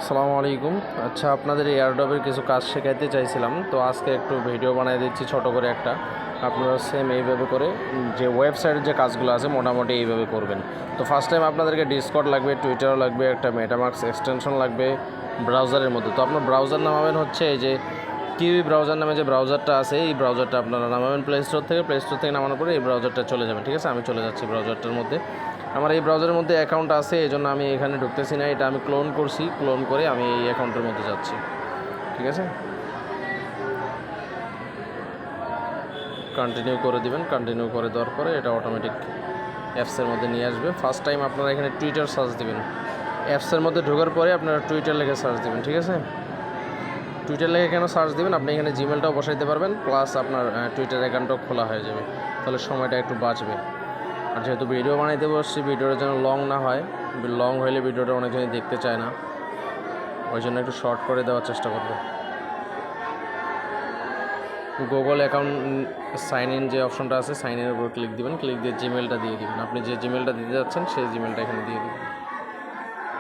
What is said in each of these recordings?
আসসালামু আলাইকুম। আচ্ছা, আপনাদের এয়ারড্রপের কিছু কাজ শেখাইতে চাইছিলাম, তো আজকে একটু ভিডিও বানিয়ে দিচ্ছি ছোট করে একটা। আপনারা সেম এইভাবে করে যে ওয়েবসাইটের যে কাজগুলো আছে মোটামুটি এইভাবে করবেন। তো ফার্স্ট টাইম আপনাদেরকে ডিসকর্ড লাগবে, টুইটারও লাগবে, একটা মেটামার্কস এক্সটেনশন লাগবে ব্রাউজারের মধ্যে। তো আপনার ব্রাউজার নামাবেন হচ্ছে এই যে কিউই ব্রাউজার নামে যে ব্রাউজারটা আছে, এই ব্রাউজারটা আপনারা নামাবেন প্লে স্টোর থেকে নামানোর পরে এই ব্রাউজারটা চলে যাবেন। ঠিক আছে, আমি চলে যাচ্ছি ব্রাউজারটার মধ্যে। আমার এই ব্রাউজারের মধ্যে অ্যাকাউন্ট আছে, এই জন্য আমি এখানে ঢুকতেছি না। এটা আমি ক্লোন করছি, ক্লোন করে আমি এই অ্যাকাউন্টের মধ্যে যাচ্ছি। ঠিক আছে, কন্টিনিউ করে দিবেন। কন্টিনিউ করে দেওয়ার পরে এটা অটোমেটিক অ্যাপসের মধ্যে নিয়ে আসবে। ফার্স্ট টাইম আপনারা এখানে টুইটার সার্চ দিবেন। অ্যাপসের মধ্যে ঢোকার পরে আপনারা টুইটার লিখে সার্চ দিবেন। ঠিক আছে, টুইটার লিখে কেন সার্চ দিবেন, আপনি এখানে জিমেলটাও বসাইতে পারবেন, প্লাস আপনার টুইটার অ্যাকাউন্টটাও খোলা হয়ে যাবে। তাহলে সময়টা একটু বাঁচবে। আর যেহেতু ভিডিও বানাইতে বসছি, ভিডিওটা যেন লং না হয়। লং হলে ভিডিওটা অনেকজনই দেখতে চায় না, ওই জন্য একটু শর্ট করে দেওয়ার চেষ্টা করব। গুগল অ্যাকাউন্ট সাইন ইন যে অপশনটা আছে, সাইন ইনের উপর ক্লিক দিবেন। ক্লিক দিয়ে জিমেলটা দিয়ে দিবেন। আপনি যে জিমেলটা দিতে যাচ্ছেন সেই জিমেলটা এখানে দিয়ে দিবেন।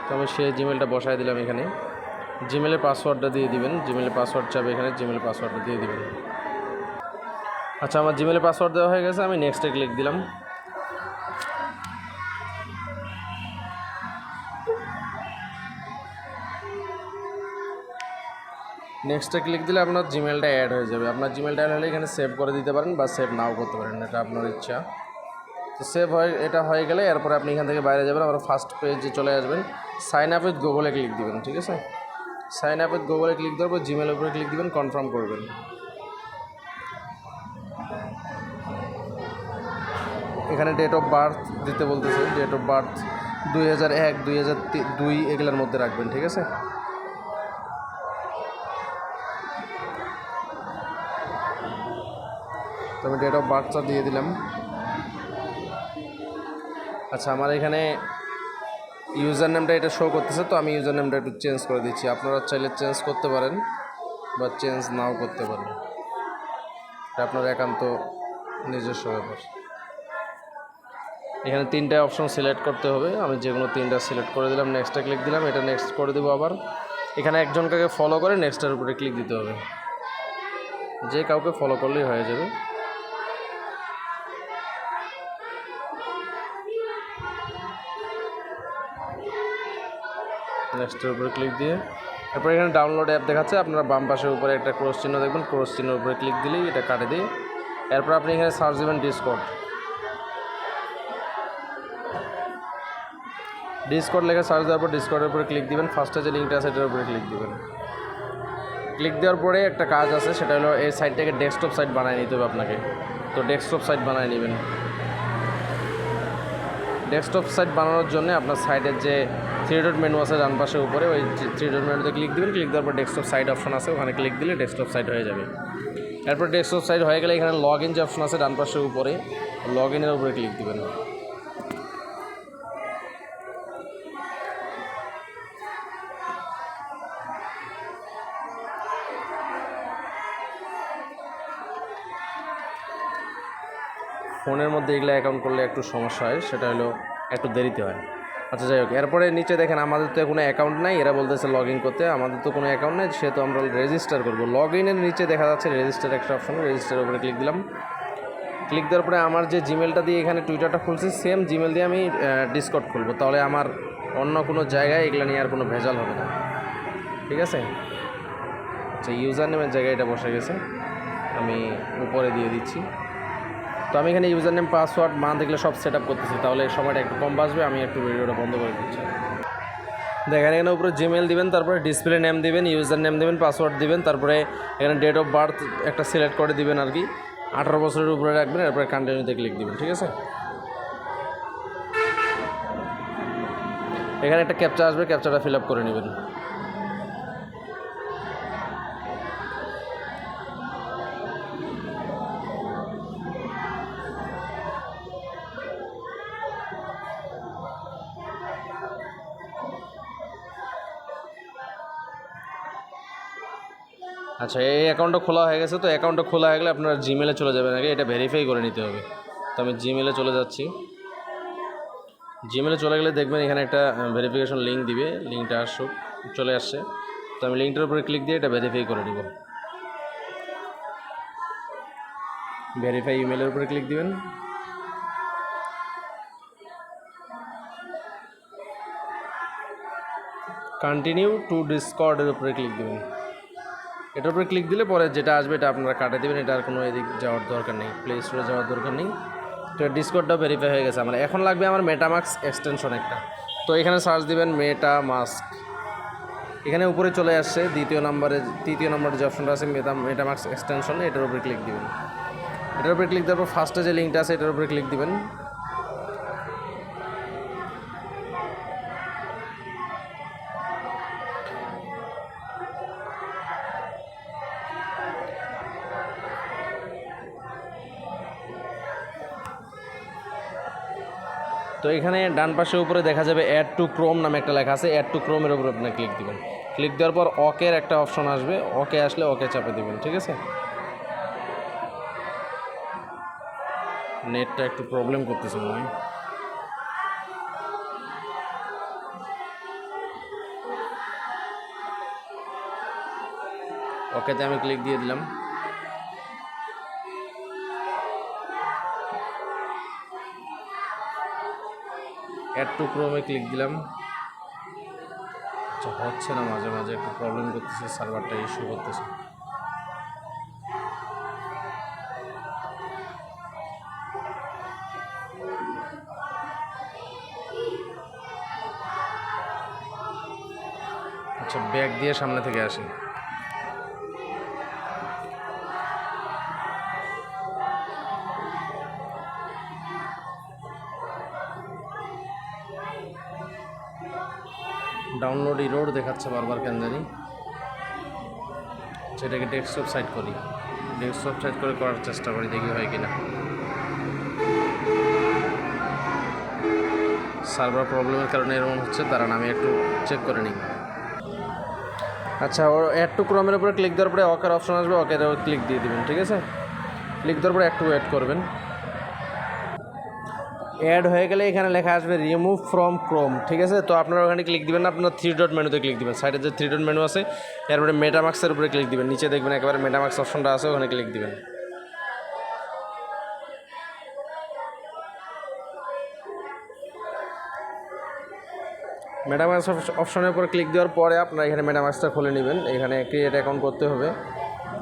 তো আমি সেই জিমেলটা বসায় দিলাম এখানে। জিমেলের পাসওয়ার্ডটা দিয়ে দিবেন। জিমেলের পাসওয়ার্ড চাবে এখানে, জিমেলের পাসওয়ার্ডটা দিয়ে দিবেন। আচ্ছা, আমার জিমেলের পাসওয়ার্ড দেওয়া হয়ে গেছে, আমি নেক্সটে ক্লিক দিলাম। নেক্সটে ক্লিক দিলে আপনার জিমেলটা অ্যাড হয়ে যাবে। আপনার জিমেলটা অ্যাড হলে এখানে সেভ করে দিতে পারেন বা সেভ নাও করতে পারেন, এটা আপনার ইচ্ছা। তো সেভ এটা হয়ে গেলে এরপরে আপনি এখান থেকে বাইরে যাবেন, আবার ফার্স্ট পেজে চলে আসবেন। সাইন আপ উইথ গুগলে ক্লিক দিবেন। ঠিক আছে, সাইন আপ উইথ গুগলে ক্লিক দেওয়ার পর জিমেলের উপরে ক্লিক দিবেন, কনফার্ম করবেন। এখানে ডেট অফ বার্থ দিতে বলতেছে। ডেট অফ বার্থ 2001, 2002 এগুলোর মধ্যে রাখবেন। ঠিক আছে, তো আমি ডেট অফ বার্থটা দিয়ে দিলাম। আচ্ছা, আমার এখানে ইউজার নেমটা এটা শো করতেছে, তো আমি ইউজার নেমটা একটু চেঞ্জ করে দিচ্ছি। আপনারা চাইলে চেঞ্জ করতে পারেন বা চেঞ্জ নাও করতে পারেন, এটা আপনার একান্ত নিজস্ব ব্যাপার। এখানে তিনটা অপশন সিলেক্ট করতে হবে, আমি যে কোনো তিনটা সিলেক্ট করে দিলাম। নেক্সটে ক্লিক দিলাম, এটা নেক্সট করে দেবো। আবার এখানে একজনকে ফলো করে নেক্সটের উপরে ক্লিক দিতে হবে। যে কাউকে ফলো করলেই হয়ে যাবে। নেক্সটের উপরে ক্লিক দিয়ে এরপর এখানে ডাউনলোড অ্যাপ দেখাচ্ছে, আপনারা বাম পাশের উপরে একটা ক্রস চিহ্ন দেখবেন, ক্রস চিহ্নের উপরে ক্লিক দিলেই এটা কাটে দিয়ে এরপর আপনি এখানে সার্চ দেবেন ডিসকর্ড লেখা সার্চ দেওয়ার পর ডিসকর্ডের উপরে ক্লিক দিবেন। ফার্স্টে যে লিঙ্কটা আছে এটার উপরে ক্লিক দিবেন। ক্লিক দেওয়ার পরে একটা কাজ আছে, সেটা হলো এই সাইটটাকে ডেস্কটপ সাইট বানিয়ে নিতে হবে আপনাকে। তো ডেস্কটপ সাইট বানিয়ে নেবেন। ডেস্কটপ সাইট বানানোর জন্য আপনার সাইটের যে থ্রি ডট মেনু আছে ডান পাশের উপরে, ওই থ্রি ডট মেনুতে ক্লিক দিবেন। ক্লিক দেওয়ার পর ডেস্কটপ সাইট অপশন আছে, ওখানে ক্লিক দিলে ডেস্কটপ সাইট হয়ে যাবে। এরপর ডেস্কটপ সাইট হয়ে গেলে এখানে লগ ইন যে অপশন আছে ডান পাশের উপরে, লগ ইনের উপরে ক্লিক দিবেন। ফোনের মধ্যে এগুলো অ্যাকাউন্ট করলে একটু সমস্যা হয়, সেটা হলো একটু দেরিতে হয়। আচ্ছা, যাই হোক, এরপরে নিচে দেখেন আমাদের তো কোনো অ্যাকাউন্ট নাই, এরা বলতেছে লগ ইন করতে। আমাদের তো কোনো অ্যাকাউন্ট নেই, সেহেতু আমরা রেজিস্টার করবো। লগ ইনের নিচে দেখা যাচ্ছে রেজিস্টার একটা অপশন, রেজিস্টারের উপরে ক্লিক দিলাম। ক্লিক দেওয়ার পরে আমার যে জিমেলটা দিয়ে এখানে টুইটারটা খুলছি, সেম জিমেল দিয়ে আমি ডিসকর্ড খুলবো। তাহলে আমার অন্য কোনো জায়গায় এগুলো নিয়ে আর কোনো ভেজাল হবে না। ঠিক আছে, আচ্ছা, ইউজার নেমের জায়গায় এটা বসে গেছে, আমি উপরে দিয়ে দিচ্ছি। তো আমি এখানে ইউজার নেম, পাসওয়ার্ড, মান দেখলে সব সেট আপ করতেছি, তাহলে সময়টা একটু কম বাঁচবে। আমি একটু ভিডিওটা বন্ধ করে দিচ্ছি। দেখেন এখানে উপরে জিমেল দিবেন, তারপরে ডিসপ্লে নেম দিবেন, ইউজার নেম দিবেন, পাসওয়ার্ড দিবেন, তারপরে এখানে ডেট অফ বার্থ একটা সিলেক্ট করে দিবেন আর কি, 18 বছরের উপরে রাখবেন। এরপরে কন্টিনিউতে ক্লিক দিবেন। ঠিক আছে, এখানে একটা ক্যাপচা আসবে, ক্যাপচাটা ফিল আপ করে নেবেন। আচ্ছা, এই অ্যাকাউন্টটা খোলা হয়ে গেছে। তো অ্যাকাউন্টটা খোলা হয়ে গেলে আপনার জিমেলে চলে যাবেন আগে, এটা ভেরিফাই করে নিতে হবে। তো আমি জিমেলে চলে যাচ্ছি। জিমেলে চলে গেলে দেখবেন এখানে একটা ভেরিফিকেশন লিঙ্ক দিবে, লিঙ্কটা চলে আসছে। তো আমি লিঙ্কটার উপরে ক্লিক দিয়ে এটা ভেরিফাই করে দিব। ভেরিফাই ইমেলের উপরে ক্লিক দিবেন। কন্টিনিউ টু ডিসকর্ডের উপরে ক্লিক দেবেন। এটার উপরে ক্লিক দিলে পরে যেটা আসবে এটা আপনারা কাটে দেবেন, এটা আর কোনো এদিক যাওয়ার দরকার নেই, প্লে স্টোরে যাওয়ার দরকার নেই। তো ডিসকর্ডটাও ভেরিফাই হয়ে গেছে আমার। এখন লাগবে আমার মেটামাস্ক এক্সটেনশন একটা। তো এখানে সার্চ দিবেন মেটামাস্ক, এখানে উপরে চলে আসছে তৃতীয় নম্বরে যে অপশনটা আছে মেটামাস্ক এক্সটেনশন, এটার উপরে ক্লিক দিবেন। এটার উপরে ক্লিক দেওয়ার পর ফার্স্টে যে লিঙ্কটা আছে এটার উপরে ক্লিক দিবেন। তো এখানে ডান পাশে উপরে দেখা যাবে অ্যাড টু ক্রোম নামে একটা লেখা আছে, অ্যাড টু ক্রোমের উপরে আপনি ক্লিক দিবেন। ক্লিক দেওয়ার পর ওকের একটা অপশন আসবে, ওকে আসলে ওকে চাপে দিবেন। ঠিক আছে, নেটটা একটু প্রবলেম করতেছে মনে হয়। ওকেতে আমি ক্লিক দিয়ে দিলাম। অ্যাড টু ক্রোমে ক্লিক দিলাম। আচ্ছা, হচ্ছে না, মাঝে মাঝে একটু প্রবলেম করতেছে, সার্ভারটা ইস্যু করতেছে। আচ্ছা, ব্যাক দিয়ে সামনে থেকে আসি। ডাউনলোড ইরোড দেখাচ্ছে বারবার কেন জানি। সেটাকে ডেস্কটপ সাইড করি, ডেস্কটপ সাইড করে করার চেষ্টা করি, দেখি হয় কিনা। সার্ভার প্রবলেমের কারণে এরকম হচ্ছে, দাঁড়ান আমি একটু চেক করে নিই। আচ্ছা, ওর অ্যাড টু ক্রোমের উপরে ক্লিক দেওয়ার পরে ওকের অপশন আসবে, ওকে ক্লিক দিয়ে দিবেন। ঠিক আছে, ক্লিক দেওয়ার পরে একটু ওয়েট করবেন। অ্যাড হয়ে গেলে এখানে লেখা আসবে রিমুভ ফ্রম ক্রোম। ঠিক আছে, তো আপনারা ওখানে ক্লিক দিবেন না, আপনার 3 ডট মেনুতে ক্লিক দিবেন। সাইডে যে 3 ডট মেনু আছে এরপরে মেটামাস্কের উপরে ক্লিক দিবেন। নিচে দেখবেন একেবারে মেটামাস্ক অপশনটা আছে, ওখানে ক্লিক দিবেন। মেটামাস্ক অপশনের উপর ক্লিক দেওয়ার পরে আপনারা এখানে মেটামাস্কটা খুলে নেবেন। এখানে ক্রিয়েট অ্যাকাউন্ট করতে হবে,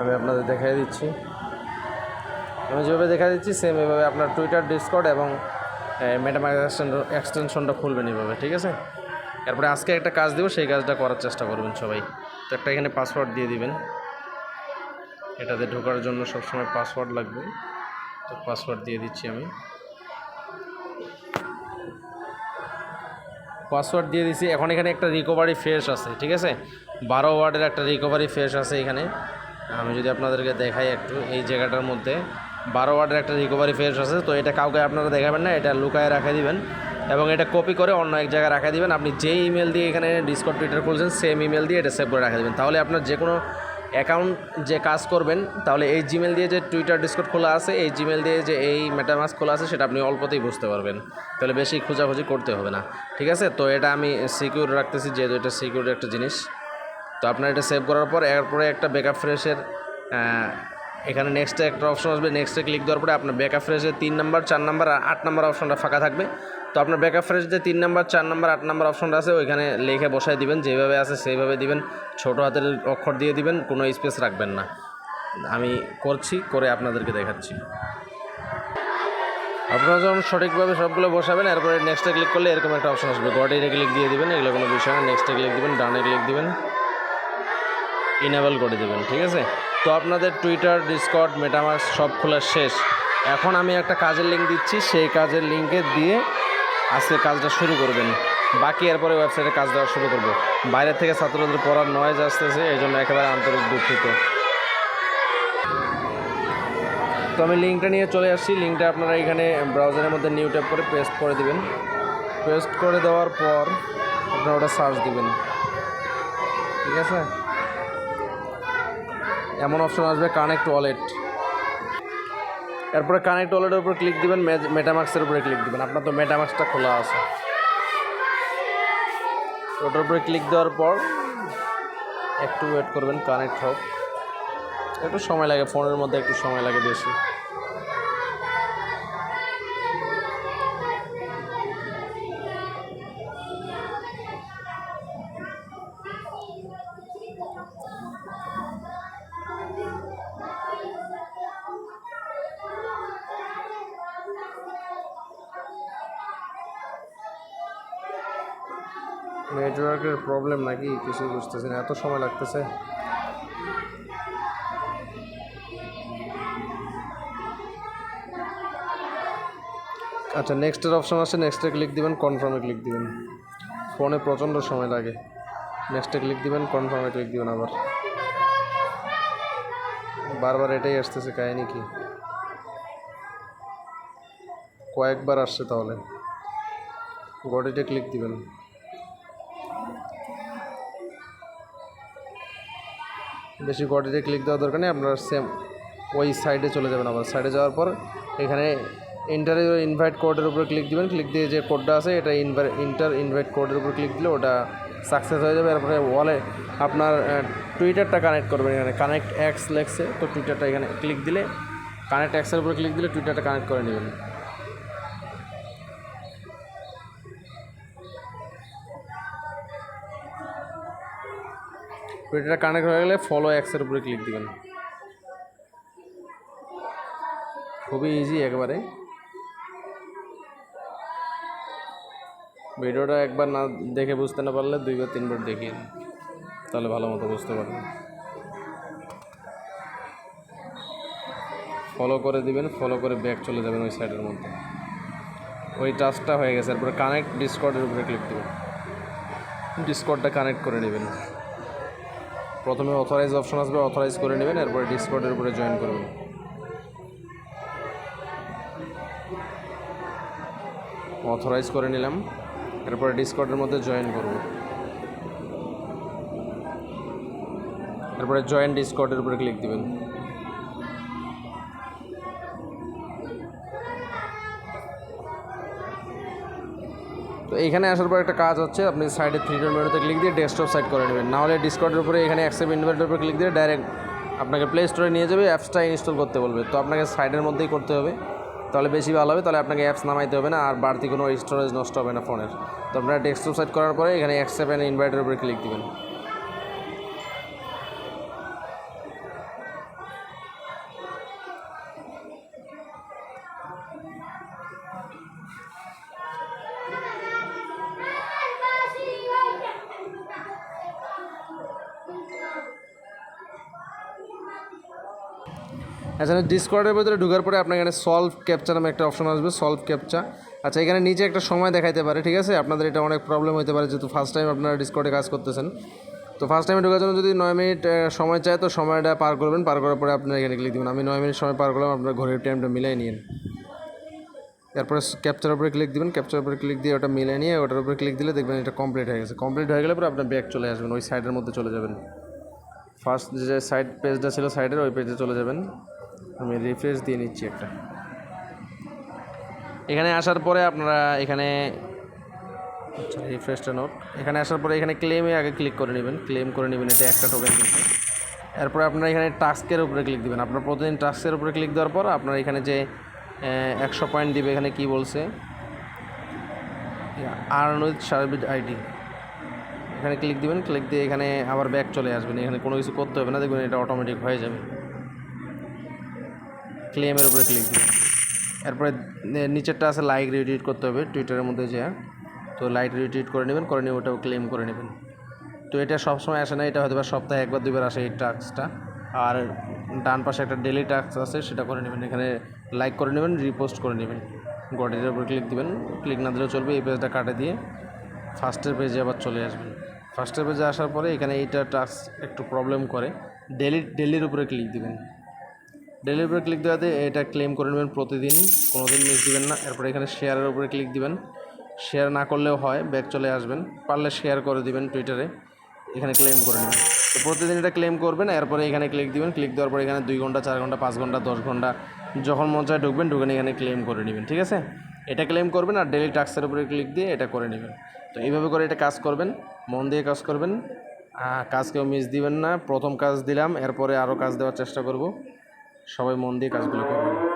আমি আপনাদের দেখাই দিচ্ছি। আমি যেভাবে দেখা দিচ্ছি সেম এভাবে আপনার টুইটার, ডিসকর্ড এবং মেটামাস্ক এক্সটেনশনটা খুলবেন এভাবে। ঠিক আছে, এরপরে আজকে একটা কাজ দেবো, সেই কাজটা করার চেষ্টা করবেন সবাই। তো একটা এখানে পাসওয়ার্ড দিয়ে দিবেন, এটাতে ঢোকার জন্য সবসময় পাসওয়ার্ড লাগবে। তো পাসওয়ার্ড দিয়ে দিচ্ছি আমি। পাসওয়ার্ড দিয়ে দিচ্ছি। এখন এখানে একটা রিকভারি ফেস আছে। ঠিক আছে, 12 ওয়ার্ডের একটা রিকভারি ফেস আছে এখানে। আমি যদি আপনাদেরকে দেখাই একটু, এই জায়গাটার মধ্যে 12 ওয়ার্ডের একটা রিকভারি ফেস আছে। তো এটা কাউকে আপনারা দেখাবেন না, এটা লুকায় রাখা দিবেন এবং এটা কপি করে অন্য এক জায়গায় রাখা দিবেন। আপনি যে ইমেল দিয়ে এখানে ডিসকর্ড, টুইটার খুলছেন সেম ইমেল দিয়ে এটা সেভ করে রাখা দেবেন। তাহলে আপনার যে কোনো অ্যাকাউন্ট যে কাজ করবেন, তাহলে এই জিমেল দিয়ে যে টুইটার, ডিসকর্ড খোলা আছে, এই জিমেল দিয়ে যে এই মেটামাস্ক খোলা আছে, সেটা আপনি অল্পতেই বুঝতে পারবেন। তাহলে বেশি খোঁজাখুঁজি করতে হবে না। ঠিক আছে, তো এটা আমি সিকিউর রাখতেছি, যেহেতু এটা সিকিউর একটা জিনিস। তো আপনার এটা সেভ করার পর এরপরে একটা ব্যাকআপ ফ্রেশের এখানে নেক্সটে একটা অপশন আসবে। নেক্সটে ক্লিক দেওয়ার পরে আপনার ব্যাকআপ ফ্রেশের 3 নাম্বার, 4 নাম্বার আর 8 নাম্বার অপশনটা ফাঁকা থাকবে। তো আপনার ব্যাকআপ ফ্রেশ যে 3 নাম্বার, 4 নাম্বার, 8 নাম্বার অপশনটা আছে ওইখানে লিখে বসাই দিবেন, যেভাবে আছে সেইভাবে দিবেন। ছোটো হাতের অক্ষর দিয়ে দিবেন, কোনো স্পেস রাখবেন না। আমি করছি, করে আপনাদেরকে দেখাচ্ছি। আপনারা যখন সঠিকভাবে সবগুলো বসাবেন, এরপরে নেক্সটে ক্লিক করলে এরকম একটা অপশন আসবে, গডেরে ক্লিক দিয়ে দিবেন, এগুলো কোনো বিষয় না। নেক্সটে ক্লিক দিবেন, ডানে ক্লিক দিবেন, ইনেবল করে দেবেন। ঠিক আছে, তো আপনাদের টুইটার, ডিসকর্ড, মেটামাস্ক সব খোলা শেষ। এখন আমি একটা কাজের লিঙ্ক দিচ্ছি, সেই কাজের লিঙ্কে দিয়ে আজকে কাজটা শুরু করবেন। বাকি এরপরে ওয়েবসাইটে কাজ দেওয়া শুরু করব। বাইরের থেকে ছাত্রদের পড়ার নয়েজ আসতেছে, এই জন্য একেবারে আন্তরিক দুঃখিত। তো আমি লিঙ্কটা নিয়ে চলে আসছি। লিঙ্কটা আপনারা এখানে ব্রাউজারের মধ্যে নিউ ট্যাব করে পেস্ট করে দিবেন। পেস্ট করে দেওয়ার পর আপনারা ওটা সার্চ দিবেন। ঠিক আছে, এমন অপশন আসবে কানেক্ট ওয়ালেট। এরপরে কানেক্ট ওয়ালেটের উপর ক্লিক দিবেন, মেটামাস্কের উপরে ক্লিক দিবেন। আপনার তো মেটামাস্কটা খোলা আছে। ওটার উপরে ক্লিক দেওয়ার পর একটু ওয়েট করবেন, কানেক্ট হোক। একটু সময় লাগে, ফোনের মধ্যে একটু সময় লাগে বেশি। নেটওয়ার্কের প্রবলেম নাকি কিছুই বুঝতেছি না, এত সময় লাগতেছে। আচ্ছা, নেক্সটের অপশন আছে, নেক্সটে ক্লিক দিবেন, কনফার্মে ক্লিক দিবেন। ফোনে প্রচণ্ড সময় লাগে। নেক্সটে ক্লিক দিবেন, কনফার্মে ক্লিক দিবেন। আবার বারবার এটাই আসতেছে, কাহিনি কি? কয়েকবার আসছে তাহলে। গডিতে ক্লিক দিবেন। বেশি গডিতে ক্লিক দেওয়ার দরকার নেই, আপনার সেম ওই সাইডে চলে যাবেন। আবার সাইডে যাওয়ার পর এখানে ইনভাইট কোডের উপরে ক্লিক দিবেন। ক্লিক দিয়ে যে কোডটা আছে এটা ইনভাইট কোডের উপর ক্লিক দিলে ওটা সাকসেস হয়ে যাবে। এরপরে আপনার টুইটারটা কানেক্ট করবেন। এখানে কানেক্ট এক্স লেখছে, তো টুইটারটা এখানে ক্লিক দিলে, কানেক্ট এক্সের উপরে ক্লিক দিলে টুইটারটা কানেক্ট করে নেবেন। টুইটারটা কানেক্ট হয়ে গেলে ফলো এক্সের উপরে ক্লিক দিবেন। খুবই ইজি একেবারে। ভিডিওটা একবার না দেখে বুঝতে না পারলে 2 বা 3 বার দেখিয়ে, তাহলে ভালো মতো বুঝতে পারবেন। ফলো করে দিবেন, ফলো করে ব্যাক চলে যাবেন ওই সাইডের মধ্যে। ওই টাস্কটা হয়ে গেছে। এরপরে কানেক্ট ডিসকর্ডের উপরে ক্লিক দেবেন। ডিসকর্ডটা কানেক্ট করে নেবেন। প্রথমে অথরাইজ অপশন আসবে, অথরাইজ করে নেবেন। এরপরে ডিসকর্ডের উপরে জয়েন করবেন। অথরাইজ করে নিলাম। এরপরে ডিসকর্ডের মধ্যে জয়েন করব। এরপরে জয়েন ডিসকর্ডের উপরে ক্লিক দিবেন। তো এইখানে আসার পর একটা কাজ হচ্ছে, আপনি সাইডে 3 ডট মেনুতে ক্লিক দিয়ে ডেস্কটপ সাইড করে নেবেন। নাহলে ডিসকর্ডের উপরে এখানে অ্যাকসেপ্ট ইনভাইটের উপরে ক্লিক দিয়ে ডাইরেক্ট আপনাকে প্লে স্টোরে নিয়ে যাবে, অ্যাপসটা ইনস্টল করতে বলবে। তো আপনাকে সাইডের মধ্যেই করতে হবে, তাহলে বেশি ভালো হবে। তাহলে আপনাকে অ্যাপস নামাইতে হবে না, আর বাড়তি কোনো স্টোরেজ নষ্ট হবে না ফোনের। তো আপনারা ডেস্কটপ সাইড করার পরে এখানে অ্যাকসেপ্ট অ্যান্ড ইনভাইটের উপরে ক্লিক দিবেন। আচ্ছা, ডিসকর্ডের ভিতরে ঢোকার পরে আপনার এখানে সলভ ক্যাপচা নামে একটা অপশন আসবে, সলভ ক্যাপচা। আচ্ছা, এখানে নিচে একটা সময় দেখাইতে পারে, ঠিক আছে? আপনাদের এটা অনেক প্রবলেম হতে পারে, যেহেতু ফার্স্ট টাইম আপনারা ডিসকর্ডে কাজ করতেছেন। তো ফার্স্ট টাইমে ঢোকার জন্য যদি 9 মিনিট সময় চায়, তো সময়টা পার করবেন। পার করার পরে আপনারা এখানে ক্লিক দেবেন। আমি 9 মিনিট সময় পার করলাম, আপনার ঘরের টাইমটা মিলাই নিন। এরপরে ক্যাপচার উপরে ক্লিক দিবেন। ক্যাপচার উপরে ক্লিক দিয়ে ওটা মিলিয়ে নিয়ে ওটার উপরে ক্লিক দিলে দেখবেন এটা কমপ্লিট হয়ে গেছে। কমপ্লিট হয়ে গেলে পরে আপনার ব্যাক চলে আসবেন, ওই সাইডের মধ্যে চলে যাবেন। ফার্স্ট যে সাইড পেজটা ছিল সাইডের, ওই পেজে চলে যাবেন। আমি রিফ্রেশ দিয়ে নিচ্ছি একটা। এখানে আসার পরে আপনারা এখানে রিফ্রেশটা নোট, এখানে আসার পরে এখানে ক্লেমে আগে ক্লিক করে নেবেন। ক্লেম করে নেবেন, এটা একটা টোকেন দিচ্ছে। এরপরে আপনারা এখানে টাস্কের উপরে ক্লিক দেবেন। আপনার প্রতিদিন টাস্কের উপরে ক্লিক দেওয়ার পর আপনার এখানে যে 100 পয়েন্ট দিবে, এখানে কি বলছে, আর্ন উইথ সার্ভিস আইডি, এখানে ক্লিক দিবেন। ক্লিক দিয়ে এখানে আবার ব্যাক চলে আসবেন। এখানে কোনো কিছু করতে হবে না, দেখবেন এটা অটোমেটিক হয়ে যাবে। ক্লেমের উপরে ক্লিক দিবেন। এরপরে নিচেরটা আছে লাইক রিটুইট করতে হবে টুইটারের মধ্যে যে, তো লাইক রিটুইট করে নেবেন, করে নিয়ে ওটাও ক্লেম করে নেবেন। তো এটা সবসময় আসে না, এটা হয়তো সপ্তাহে 1 বা 2 বার আসে এই টাস্কটা। আর ডান পাশে একটা ডেলি টাস্ক আছে, সেটা করে নেবেন। এখানে লাইক করে নেবেন, রিপোস্ট করে নেবেন। গডির উপর ক্লিক দিবেন। ক্লিক না দিলেও চলবে, এই পেজটা কাটে দিয়ে ফার্স্টের পেজে আবার চলে আসবেন। ফার্স্টের পেজে আসার পরে এখানে এইটা টাস্ক একটু প্রবলেম করে, ডেলির উপরে ক্লিক দিবেন। ডেলির উপরে ক্লিক দেওয়াতে এটা ক্লেম করে নেবেন প্রতিদিন, কোনো দিন মিস দিবেন না। এরপরে এখানে শেয়ারের উপরে ক্লিক দিবেন। শেয়ার না করলেও হয়, ব্যাক চলে আসবেন। পারলে শেয়ার করে দিবেন টুইটারে, এখানে ক্লেম করে নেবেন। তো প্রতিদিন এটা ক্লেম করবেন। এরপরে এখানে ক্লিক দিবেন। ক্লিক দেওয়ার পরে এখানে 2 ঘন্টা, 4 ঘন্টা, 5 ঘন্টা, 10 ঘন্টা যখন মন চায় ঢুকবেন, ঢুকে এখানে ক্লেম করে নেবেন, ঠিক আছে? এটা ক্লেম করবেন আর ডেলি টাস্কের উপরে ক্লিক দিয়ে এটা করে নেবেন। তো এইভাবে করে এটা কাজ করবেন, মন দিয়ে কাজ করবেন, কাজ কেউ মিস দিবেন না। প্রথম কাজ দিলাম, এরপরে আরও কাজ দেওয়ার চেষ্টা করব। সবাই মন দিয়ে কাজগুলো করবেন।